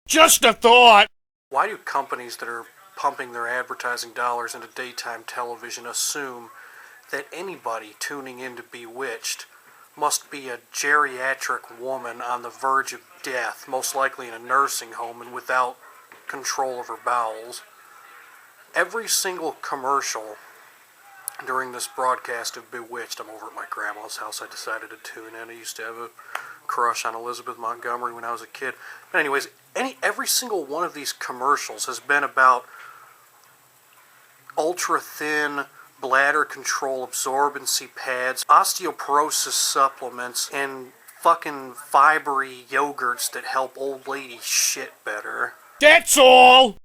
Just a thought! Why do companies that are pumping their advertising dollars into daytime television assume that anybody tuning in to Bewitched must be a geriatric woman on the verge of death, most likely in a nursing home and without control of her bowels? Every single commercial during this broadcast of Bewitched, I'm over at my grandma's house, I decided to tune in. I used to have a crush on Elizabeth Montgomery when I was a kid. But anyways, every single one of these commercials has been about ultra-thin bladder control absorbency pads, osteoporosis supplements, and fucking fibery yogurts that help old ladies shit better. That's all!